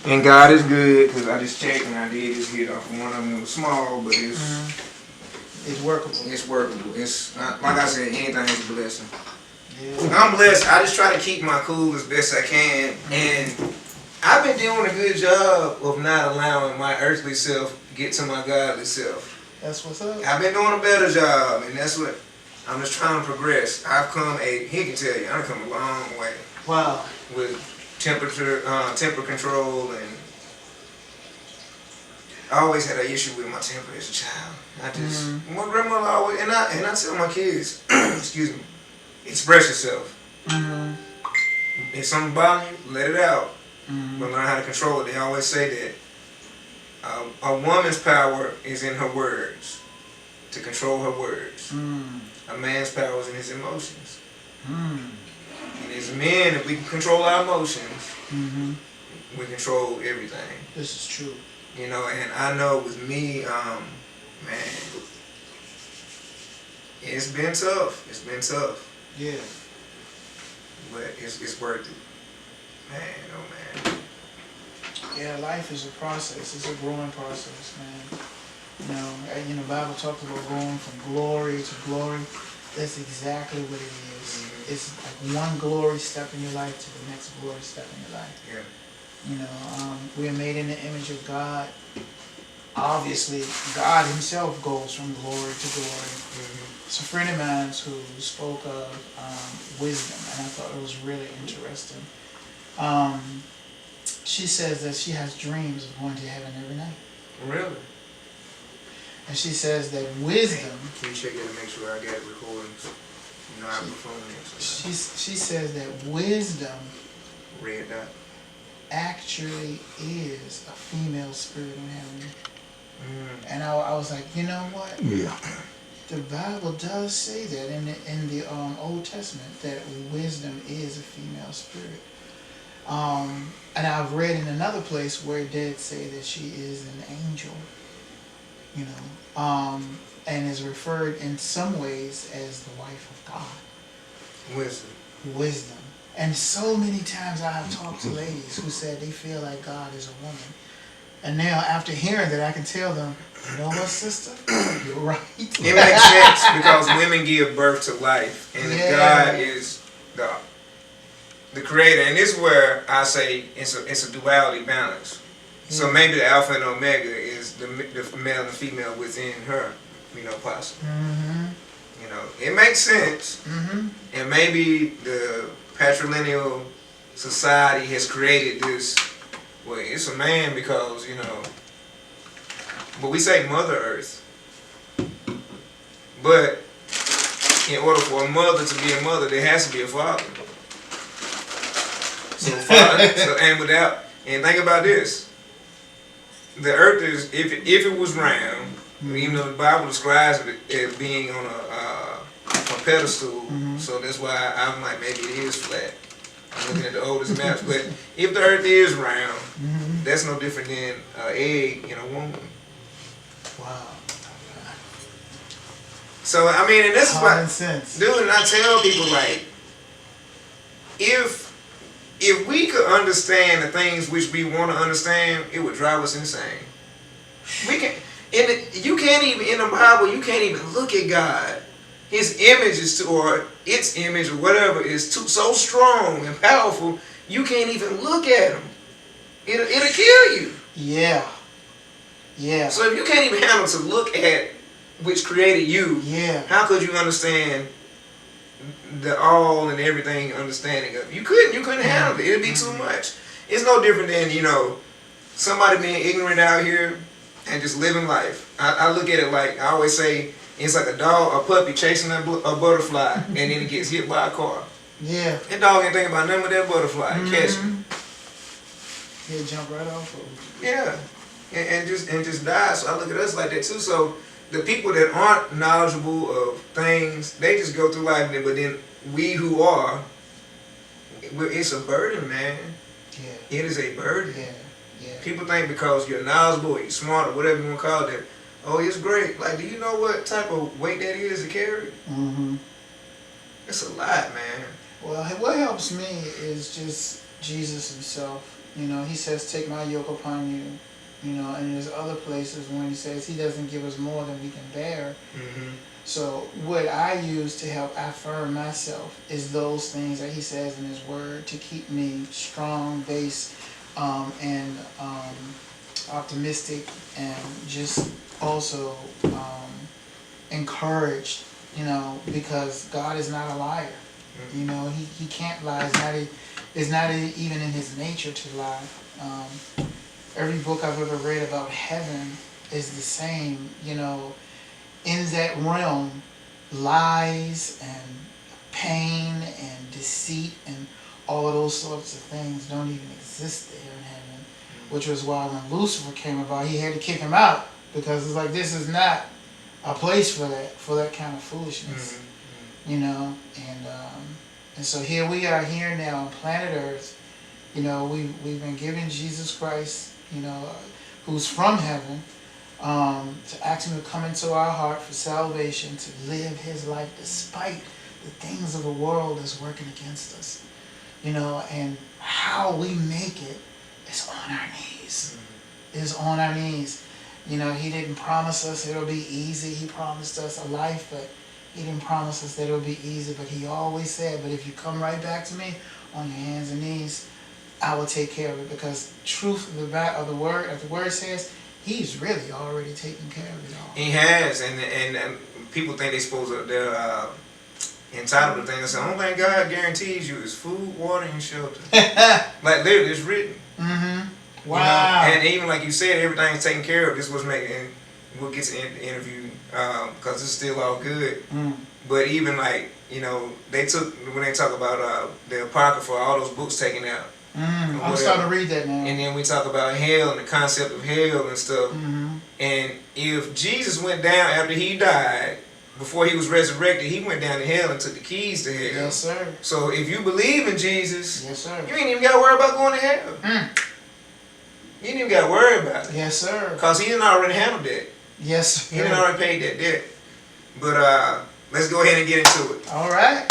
And God is good, because I just checked and I did just hit off one of them. It was small, but it's workable. It's workable. It's not, like I said, anything is a blessing. Yeah. I'm blessed. I just try to keep my cool as best I can, and I've been doing a good job of not allowing my earthly self get to my godly self. That's what's up. I've been doing a better job, and that's what I'm just trying to progress. I've come he can tell you, I've come a long way. Wow. With temper control, and I always had an issue with my temper as a child. I just, my grandmother always, and I tell my kids, excuse me, express yourself. If something bothers you, let it out. But learn how to control it. They always say that a woman's power is in her words, to control her words. A man's power is in his emotions. And as men, if we can control our emotions, we control everything. This is true. You know, and I know with me, man, it's been tough. It's been tough. Yeah. But it's worth it. Man, oh man. Yeah, life is a process. It's a growing process, man. You know, the Bible talks about going from glory to glory. That's exactly what it is. It's like one glory step in your life to the next glory step in your life. Yeah. You know, we are made in the image of God. Obviously, God himself goes from glory to glory. It's a friend of mine who spoke of wisdom, and I thought it was really interesting. She says that she has dreams of going to heaven every night. Really? And she says that wisdom... Can you check it to make sure I got it recording? You know, I have my phone in. She says that wisdom... Red dot. ...actually is a female spirit in heaven. And I was like, you know what? Yeah. The Bible does say that in the Old Testament, that wisdom is a female spirit. And I've read in another place where it did say that she is an angel, you know, and is referred in some ways as the wife of God. Wisdom. And so many times I have talked to ladies who said they feel like God is a woman. And now after hearing that, I can tell them, you know what, sister? You're right. It makes sense because women give birth to life. And if God is the creator, and this is where I say it's a duality balance. So maybe the alpha and omega is the male and female within her, you know, possible. You know, it makes sense. And maybe the patrilineal society has created this, well, it's a man because, you know, but we say Mother Earth. But in order for a mother to be a mother, there has to be a father. And think about this. The earth is, if it was round, even though the Bible describes it as being on a pedestal, so that's why I'm like, maybe it is flat. I'm looking at the oldest maps, but if the earth is round, that's no different than an egg in a womb. Wow. So, I mean, and this is what, sense. dude, and I tell people, like, if we could understand the things which we want to understand, it would drive us insane. We can, you can't even, in the Bible, you can't even look at God. His image is or its image or whatever is so strong and powerful, you can't even look at him. It'll kill you. Yeah. Yeah. So if you can't even handle to look at which created you, how could you understand the all and everything understanding of it? You couldn't handle it. It'd be too much. It's no different than, you know, somebody being ignorant out here and just living life. I look at it like, I always say, it's like a puppy chasing a butterfly and then it gets hit by a car. Yeah. That dog ain't thinking about nothing with that butterfly. Catch him. He'll jump right off of it. Yeah. And just die. So I look at us like that too. So the people that aren't knowledgeable of things, they just go through life. But then we who are, it's a burden, man. Yeah. It is a burden. Yeah. Yeah. People think because you're knowledgeable or you're smart or whatever you want to call it, oh, it's great. Like, do you know what type of weight that is to carry? It's a lot, man. Well, what helps me is just Jesus himself. You know, he says, take my yoke upon you. You know, and there's other places when he says he doesn't give us more than we can bear. Mm-hmm. So what I use to help affirm myself is those things that he says in his word to keep me strong, based, and optimistic, and just also encouraged, you know, because God is not a liar. You know, he can't lie. It's not even in his nature to lie. Every book I've ever read about heaven is the same. You know, in that realm, lies and pain and deceit and all of those sorts of things don't even exist there in heaven. Which was why when Lucifer came about, he had to kick him out, because it's like, this is not a place for that kind of foolishness. You know, and so here we are here now on planet Earth. You know, we've been given Jesus Christ, you know, who's from heaven, to ask him to come into our heart for salvation, to live his life despite the things of the world that's working against us. You know, and how we make it is on our knees. Is on our knees. You know, he didn't promise us it'll be easy. He promised us a life, but he didn't promise us that it'll be easy. But he always said, but if you come right back to me on your hands and knees, I will take care of it, because truth of the word, as the word says, he's really already taken care of it all. He has, and people think they're entitled to things. The only thing God guarantees you is food, water, and shelter. Like literally, it's written. Mm-hmm. Wow. You know? And even like you said, everything's taken care of. This was making. We'll get to the interview because it's still all good. But even like, you know, when they talk about the Apocrypha, all those books taken out. I'm starting to read that now. And then we talk about hell and the concept of hell and stuff. And if Jesus went down after he died, before he was resurrected, he went down to hell and took the keys to hell. Yes, sir. So if you believe in Jesus, yes, sir, you ain't even got to worry about going to hell. You ain't even got to worry about it. Yes, sir. Because he done already handled that. Yes, sir. He done already paid that debt. But let's go ahead and get into it. All right.